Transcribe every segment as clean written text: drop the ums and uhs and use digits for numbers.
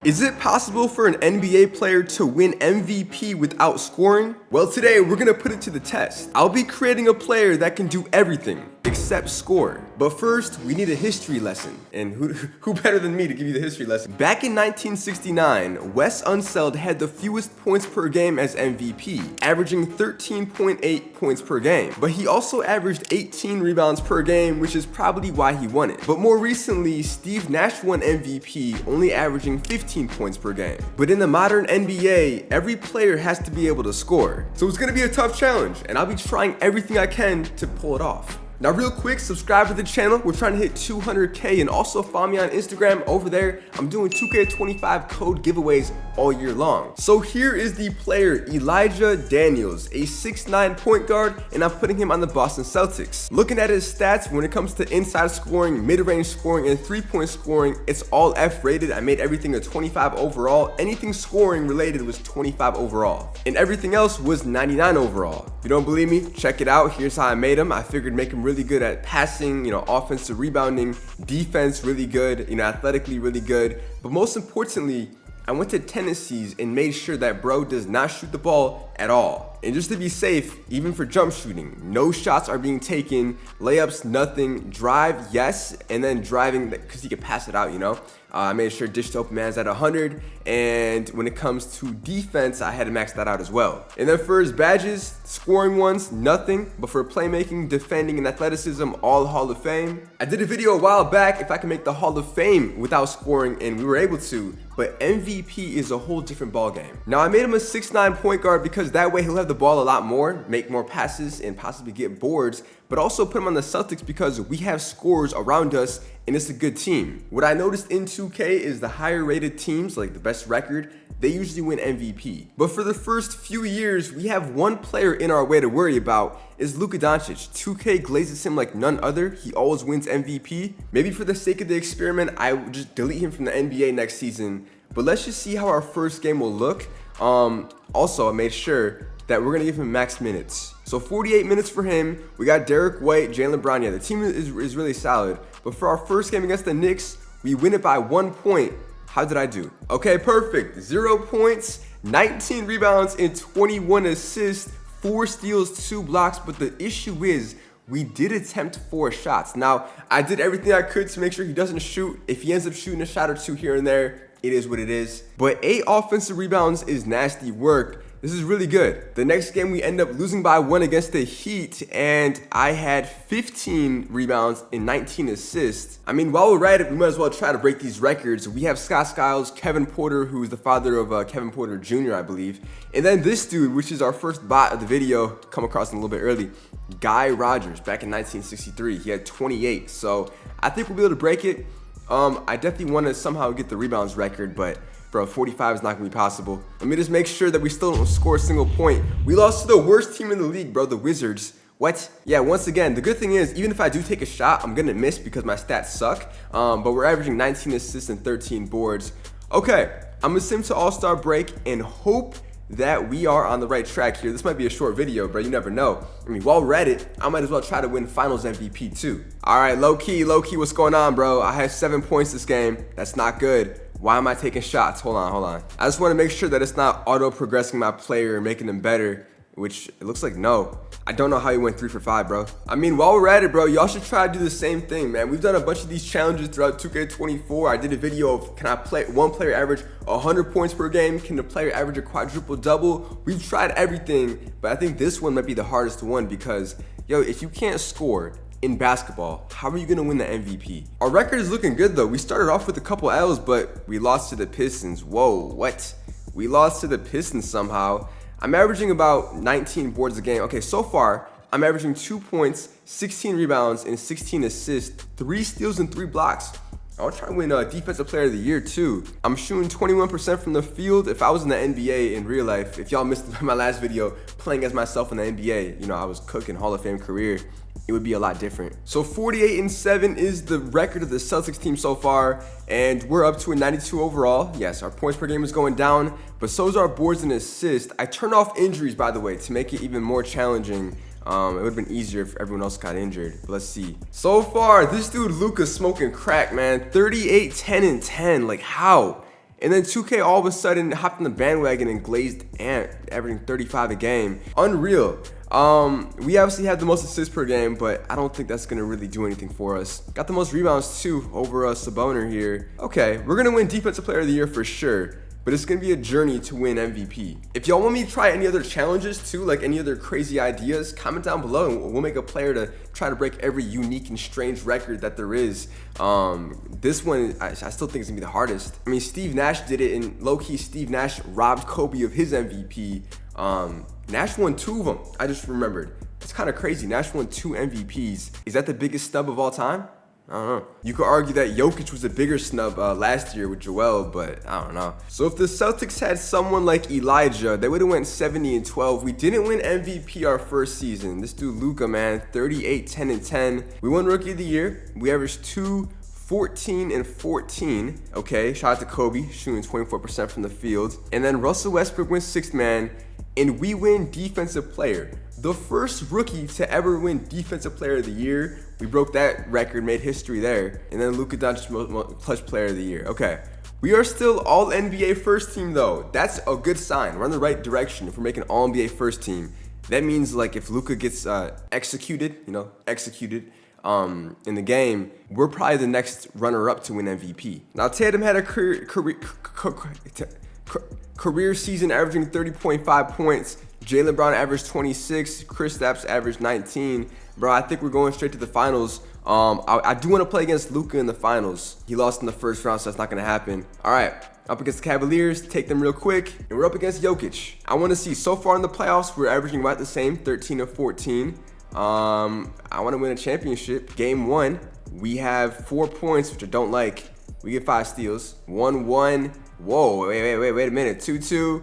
Is it possible for an NBA player to win MVP without scoring? Well, today we're gonna put it to the test. I'll be creating a player that can do everything except score. But first, we need a history lesson. And who better than me to give you the history lesson? Back in 1969, Wes Unseld had the fewest points per game as MVP, averaging 13.8 points per game. But he also averaged 18 rebounds per game, which is probably why he won it. But more recently, Steve Nash won MVP, only averaging 15 points per game. But in the modern NBA, every player has to be able to score. So it's gonna be a tough challenge, and I'll be trying everything I can to pull it off. Now real quick, subscribe to the channel. We're trying to hit 200K, and also follow me on Instagram. Over there, I'm doing 2K25 code giveaways all year long. So here is the player, Elijah Daniels, a 6'9" point guard, and I'm putting him on the Boston Celtics. Looking at his stats, when it comes to inside scoring, mid-range scoring, and three-point scoring, it's all F rated. I made everything a 25 overall. Anything scoring related was 25 overall. And everything else was 99 overall. If you don't believe me, check it out. Here's how I made him. I figured make him really good at passing, offensive rebounding, defense really good, athletically really good. But most importantly, I went to tendencies and made sure that bro does not shoot the ball at all. And just to be safe, even for jump shooting, no shots are being taken, layups, nothing, drive, yes, and then driving, because he could pass it out, I made sure dish to open man's at 100, and when it comes to defense, I had to max that out as well. And then for his badges, scoring ones, nothing, but for playmaking, defending, and athleticism, all Hall of Fame. I did a video a while back if I can make the Hall of Fame without scoring, and we were able to, but MVP is a whole different ball game. Now I made him a 6'9" point guard because that way he'll have the ball a lot more, make more passes, and possibly get boards, but also put him on the Celtics because we have scores around us and it's a good team. What I noticed in 2K is the higher rated teams, like the best record, they usually win MVP. But for the first few years, we have one player in our way to worry about, is Luka Doncic. 2K glazes him like none other. He always wins MVP. Maybe for the sake of the experiment, I would just delete him from the NBA next season. But let's just see how our first game will look. Also, I made sure that we're gonna give him max minutes. So 48 minutes for him. We got Derek White, Jaylen Brown. Yeah, the team is really solid. But for our first game against the Knicks, we win it by 1 point. How did I do? Okay, perfect. 0 points, 19 rebounds, and 21 assists, 4 steals, 2 blocks. But the issue is, we did attempt 4 shots. Now, I did everything I could to make sure he doesn't shoot. If he ends up shooting a shot or 2 here and there, it is what it is. But 8 offensive rebounds is nasty work. This is really good. The next game we end up losing by 1 against the Heat, and I had 15 rebounds and 19 assists. I mean, while we're at it, we might as well try to break these records. We have Scott Skiles, Kevin Porter, who is the father of Kevin Porter Jr., I believe. And then this dude, which is our first bot of the video, come across him a little bit early, Guy Rogers, back in 1963. He had 28, so I think we'll be able to break it. I definitely want to somehow get the rebounds record, but bro, 45 is not gonna be possible. Let me just make sure that we still don't score a single point. We lost to the worst team in the league, bro, the Wizards. What? Yeah, once again, the good thing is, even if I do take a shot, I'm gonna miss because my stats suck. But we're averaging 19 assists and 13 boards. Okay, I'm gonna sim to All-Star break and hope that we are on the right track here. This might be a short video, bro, you never know. I mean, while we're at it, I might as well try to win Finals MVP too. All right, low-key, what's going on, bro? I have 7 points this game. That's not good. Why am I taking shots? Hold on. I just want to make sure that it's not auto-progressing my player and making them better, which it looks like no. I don't know how he went 3 for 5, bro. I mean, while we're at it, bro, y'all should try to do the same thing, man. We've done a bunch of these challenges throughout 2K24. I did a video of, can I play one player average 100 points per game? Can the player average a quadruple double? We've tried everything, but I think this one might be the hardest one because, yo, if you can't score in basketball, how are you gonna win the MVP? Our record is looking good though. We started off with a couple L's, but we lost to the Pistons. Whoa, what? We lost to the Pistons somehow. I'm averaging about 19 boards a game. Okay, so far, I'm averaging 2 points, 16 rebounds, and 16 assists, 3 steals and 3 blocks. I'll try to win Defensive Player of the Year too. I'm shooting 21% from the field. If I was in the NBA in real life, if y'all missed my last video playing as myself in the NBA, I was cooking Hall of Fame career, it would be a lot different. So 48-7 is the record of the Celtics team so far, and we're up to a 92 overall. Yes, our points per game is going down, but so is our boards and assists. I turned off injuries, by the way, to make it even more challenging. It would have been easier if everyone else got injured. But let's see. So far, this dude Luka's smoking crack, man. 38, 10, and 10. Like, how? And then 2K all of a sudden hopped on the bandwagon and glazed Ant, averaging 35 a game. Unreal. We obviously had the most assists per game, but I don't think that's going to really do anything for us. Got the most rebounds too over Saboner here. Okay, we're going to win Defensive Player of the Year for sure, but it's going to be a journey to win MVP. If y'all want me to try any other challenges too, like any other crazy ideas, comment down below and we'll make a player to try to break every unique and strange record that there is. This one, I still think it's going to be the hardest. I mean, Steve Nash did it, and low-key Steve Nash robbed Kobe of his MVP. Nash won 2 of them. I just remembered. It's kind of crazy. Nash won 2 MVPs. Is that the biggest snub of all time? I don't know. You could argue that Jokic was a bigger snub last year with Joel, but I don't know. So if the Celtics had someone like Elijah, they would have went 70-12. We didn't win MVP our first season. This dude Luka, man, 38, 10, and 10. We won Rookie of the Year. We averaged 14 and 14. Okay, shout out to Kobe, shooting 24% from the field. And then Russell Westbrook wins 6th man, and we win Defensive Player. The first rookie to ever win Defensive Player of the Year. We broke that record, made history there. And then Luka Doncic Clutch Player of the Year. Okay, we are still all NBA first team though. That's a good sign. We're in the right direction if we're making all NBA first team. That means like if Luka gets executed in the game, we're probably the next runner-up to win MVP. Now Tatum had a career season averaging 30.5 points. Jaylen Brown averaged 26. Kristaps averaged 19. Bro, I think we're going straight to the finals. I do want to play against Luka in the finals. He lost in the first round, so that's not going to happen. All right, up against the Cavaliers, take them real quick. And we're up against Jokic. I want to see, so far in the playoffs, we're averaging about the same, 13 and 14. I want to win a championship. Game 1, we have 4 points, which I don't like. We get 5 steals. 1-1. Whoa, wait a minute. 2-2.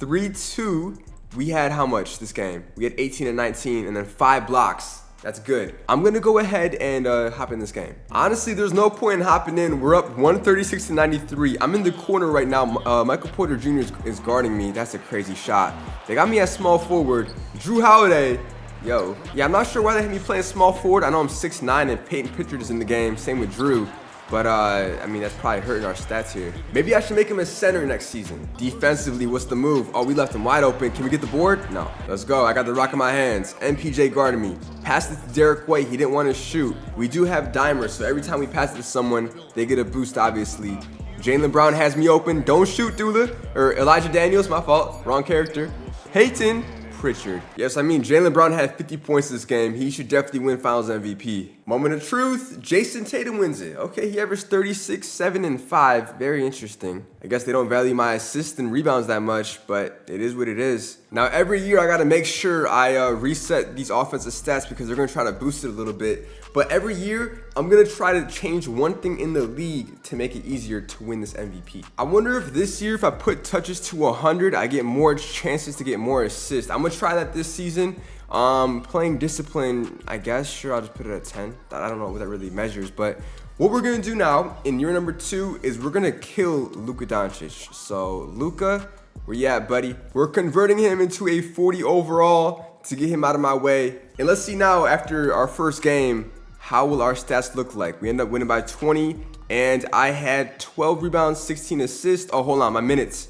3-2. We had how much this game? We had 18 and 19 and then 5 blocks. That's good. I'm going to go ahead and hop in this game. Honestly, there's no point in hopping in. We're up 136-93. I'm in the corner right now. Michael Porter Jr. is guarding me. That's a crazy shot. They got me at small forward. Drew Holiday. Yo. Yeah, I'm not sure why they had me playing small forward. I know I'm 6'9" and Peyton Pritchard is in the game. Same with Drew. But, I mean, that's probably hurting our stats here. Maybe I should make him a center next season. Defensively, what's the move? Oh, we left him wide open. Can we get the board? No. Let's go. I got the rock in my hands. MPJ guarding me. Passed it to Derek White. He didn't want to shoot. We do have dimers, so every time we pass it to someone, they get a boost, obviously. Jaylen Brown has me open. Don't shoot, Dullah. Or Elijah Daniels, my fault. Wrong character. Peyton Pritchard. Yes, I mean, Jaylen Brown had 50 points this game. He should definitely win Finals MVP. Moment of truth, Jason Tatum wins it. Okay, he averaged 36, 7, and 5. Very interesting. I guess they don't value my assists and rebounds that much, but it is what it is. Now, every year I got to make sure I reset these offensive stats because they're going to try to boost it a little bit. But every year, I'm going to try to change one thing in the league to make it easier to win this MVP. I wonder if this year, if I put touches to 100, I get more chances to get more assists. I'm going to try that this season. Playing discipline, I guess, sure, I'll just put it at 10. I don't know what that really measures, but what we're going to do now in year number 2 is we're going to kill Luka Doncic. So, Luka, where you at, buddy? We're converting him into a 40 overall to get him out of my way. And let's see now, after our first game, how will our stats look like? We end up winning by 20, and I had 12 rebounds, 16 assists. Oh, hold on, my minutes.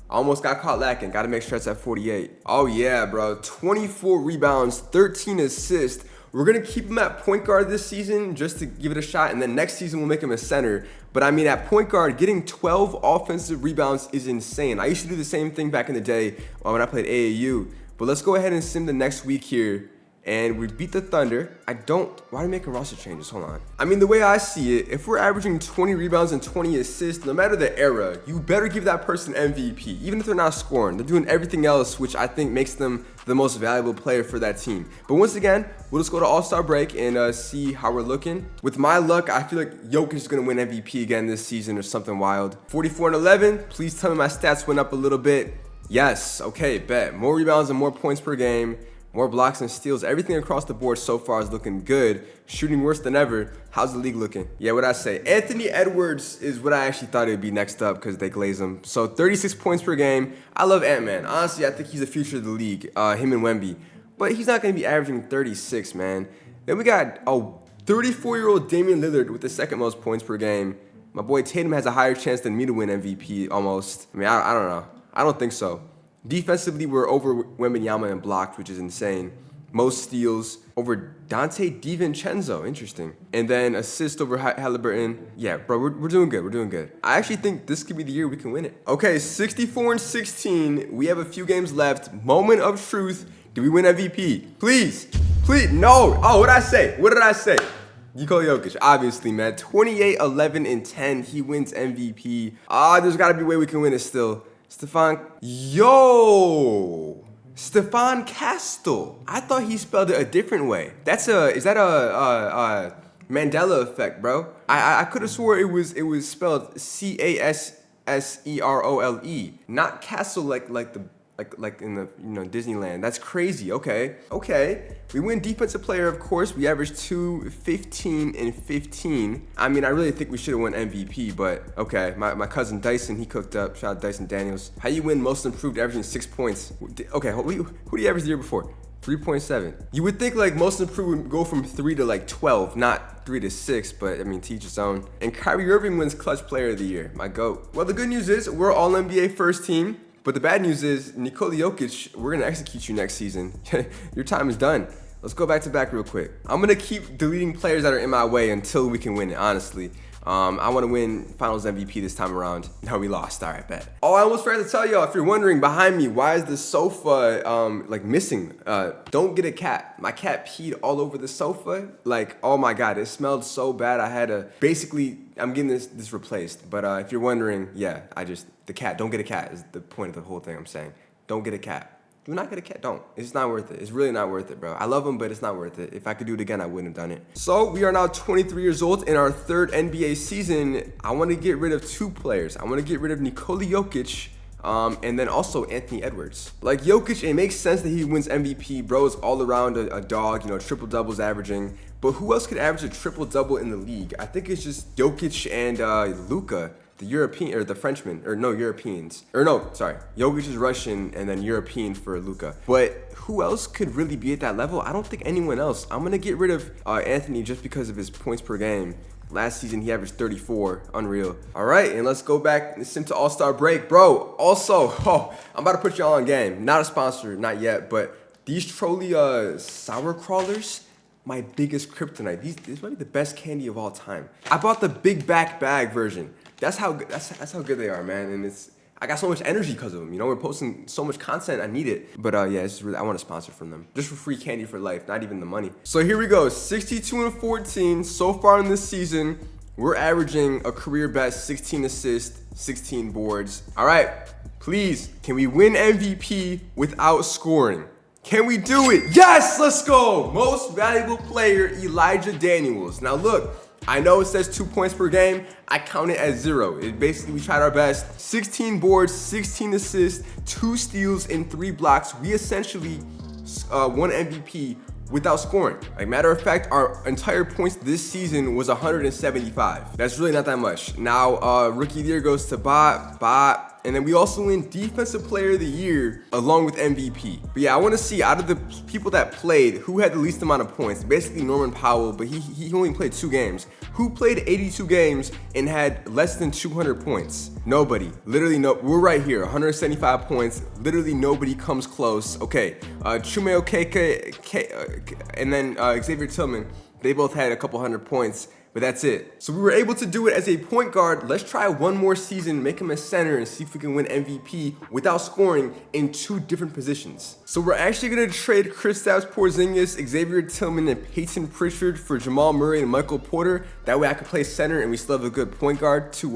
Almost got caught lacking. Got to make sure it's at 48. Oh, yeah, bro. 24 rebounds, 13 assists. We're going to keep him at point guard this season just to give it a shot, and then next season we'll make him a center. But, I mean, at point guard, getting 12 offensive rebounds is insane. I used to do the same thing back in the day when I played AAU. But let's go ahead and sim the next week here. And we beat the Thunder. Why are we making roster changes? Hold on. I mean, the way I see it, if we're averaging 20 rebounds and 20 assists, no matter the era, you better give that person MVP, even if they're not scoring. They're doing everything else, which I think makes them the most valuable player for that team. But once again, we'll just go to All-Star break and see how we're looking. With my luck, I feel like Jokic is going to win MVP again this season or something wild. 44 and 11. Please tell me my stats went up a little bit. Yes. Okay, bet. More rebounds and more points per game. More blocks and steals. Everything across the board so far is looking good. Shooting worse than ever. How's the league looking? Yeah, what'd I say? Anthony Edwards is what I actually thought it would be next up because they glaze him. So 36 points per game. I love Ant-Man. Honestly, I think he's the future of the league. Him and Wemby. But he's not going to be averaging 36, man. Then we got 34-year-old Damian Lillard with the second most points per game. My boy Tatum has a higher chance than me to win MVP almost. I mean, I don't know. I don't think so. Defensively, we're over Wembanyama and blocked, which is insane. Most steals over Dante DiVincenzo. Interesting. And then assist over Halliburton. Yeah, bro, we're doing good. We're doing good. I actually think this could be the year we can win it. Okay, 64-16. We have a few games left. Moment of truth. Do we win MVP? Please. Please. No. Oh, what did I say? What did I say? Nikola Jokic, obviously, man. 28, 11, and 10. He wins MVP. There's got to be a way we can win it still. Stefan Castle. I thought he spelled it a different way. Is that a Mandela effect, bro? I could have swore it was spelled Casserole, not Castle like in the Disneyland. That's crazy. Okay. We win defensive player, of course. We averaged 2, 15, and 15. I mean, I really think we should have won MVP, but okay. My cousin Dyson, he cooked up. Shout out Dyson Daniels. How you win most improved, averaging 6 points? Okay, who do you average the year before? 3.7. You would think like most improved would go from 3 to like 12, not 3 to 6, but I mean, teach his own. And Kyrie Irving wins clutch player of the year, my GOAT. Well, the good news is we're all NBA first team. But the bad news is, Nikola Jokic, we're going to execute you next season. Your time is done. Let's go back to back real quick. I'm going to keep deleting players that are in my way until we can win it, honestly. I want to win Finals MVP this time around. No, we lost. All right, bet. Oh, I almost forgot to tell y'all, if you're wondering behind me, why is the sofa like missing? Don't get a cat. My cat peed all over the sofa. Like, oh my God, it smelled so bad. I had to I'm getting this replaced. But if you're wondering, yeah, the cat, don't get a cat is the point of the whole thing I'm saying. Don't get a cat. Do not get a cat. Don't. It's not worth it. It's really not worth it, bro. I love him, but it's not worth it. If I could do it again, I wouldn't have done it. So we are now 23 years old in our third NBA season. I want to get rid of 2 players. I want to get rid of Nikola Jokic and then also Anthony Edwards. Like Jokic, it makes sense that he wins MVP. Bro is all around a dog, triple doubles averaging. But who else could average a triple double in the league? I think it's just Jokic and Luka. The European or the Frenchmen Europeans. Jokic is Russian and then European for Luka. But who else could really be at that level? I don't think anyone else. I'm gonna get rid of Anthony just because of his points per game. Last season he averaged 34, unreal. All right, and let's go back and sim to All-Star break, bro. Also, I'm about to put y'all on game. Not a sponsor, not yet, but these Trolley sour crawlers. My biggest kryptonite. These might be the best candy of all time. I bought the big back bag version. That's how good they are, man. And I got so much energy because of them. We're posting so much content. I need it. But yeah, I want a sponsor from them. Just for free candy for life, not even the money. So here we go. 62-14 so far in this season. We're averaging a career best 16 assists, 16 boards. All right, please, can we win MVP without scoring? Can we do it? Yes, let's go. Most valuable player, Elijah Daniels. Now look, I know it says 2 points per game. I count it as 0. We tried our best. 16 boards, 16 assists, 2 steals, and 3 blocks. We essentially won MVP without scoring. Like, matter of fact, our entire points this season was 175. That's really not that much. Now, Rookie of the Year goes to Bot. And then we also win Defensive Player of the Year along with MVP. But yeah, I want to see out of the people that played, who had the least amount of points. Basically Norman Powell, but he only played 2 games. Who played 82 games and had less than 200 points? Nobody. Literally no. We're right here, 175 points. Literally nobody comes close. Okay, Chumeo Keke and then Xavier Tillman, they both had a couple hundred points. But that's it. So we were able to do it as a point guard. Let's try one more season, make him a center, and see if we can win MVP without scoring in 2 different positions. So we're actually gonna trade Kristaps Porzingis, Xavier Tillman, and Peyton Pritchard for Jamal Murray and Michael Porter. That way I can play center and we still have a good point guard to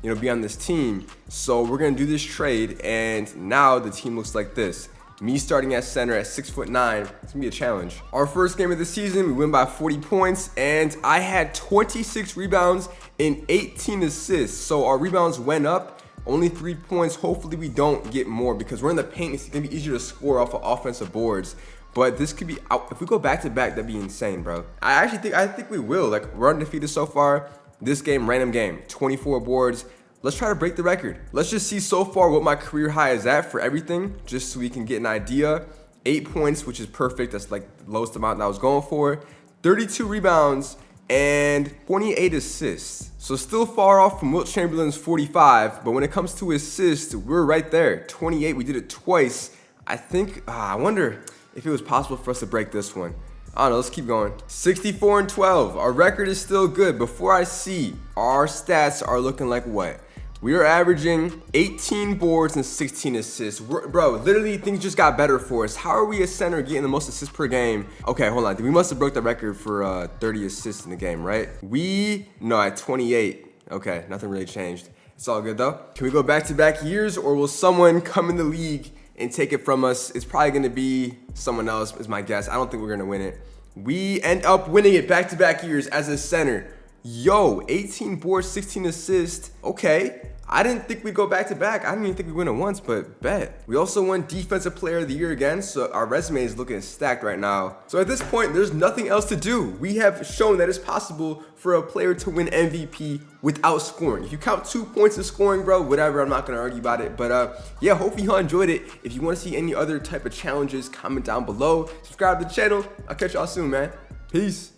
be on this team. So we're gonna do this trade, and now the team looks like this. Me starting at center at 6'9", it's gonna be a challenge. Our first game of the season, we win by 40 points, and I had 26 rebounds and 18 assists. So our rebounds went up, only 3 points. Hopefully we don't get more because we're in the paint. It's gonna be easier to score off of offensive boards. But this could be, if we go back to back, that'd be insane, bro. I think we will. Like, we're undefeated so far. This game, random game, 24 boards. Let's try to break the record. Let's just see so far what my career high is at for everything, just so we can get an idea. 8 points, which is perfect. That's like the lowest amount that I was going for. 32 rebounds, and 28 assists. So still far off from Wilt Chamberlain's 45, but when it comes to assists, we're right there. 28, we did it twice. I think, I wonder if it was possible for us to break this one. I don't know, let's keep going. 64 and 12, our record is still good. Before I see, our stats are looking like what? We are averaging 18 boards and 16 assists. Bro, literally things just got better for us. How are we a center getting the most assists per game? Okay, hold on. We must have broke the record for 30 assists in the game, right? No, at 28. Okay, nothing really changed. It's all good though. Can we go back-to-back years, or will someone come in the league and take it from us? It's probably gonna be someone else is my guess. I don't think we're gonna win it. We end up winning it back-to-back years as a center. Yo, 18 boards, 16 assists. Okay. I didn't think we'd go back-to-back. I didn't even think we'd win it once, but bet. We also won Defensive Player of the Year again, so our resume is looking stacked right now. So at this point, there's nothing else to do. We have shown that it's possible for a player to win MVP without scoring. If you count 2 points of scoring, bro, whatever, I'm not gonna argue about it. But yeah, hopefully y'all enjoyed it. If you wanna see any other type of challenges, comment down below. Subscribe to the channel. I'll catch y'all soon, man. Peace.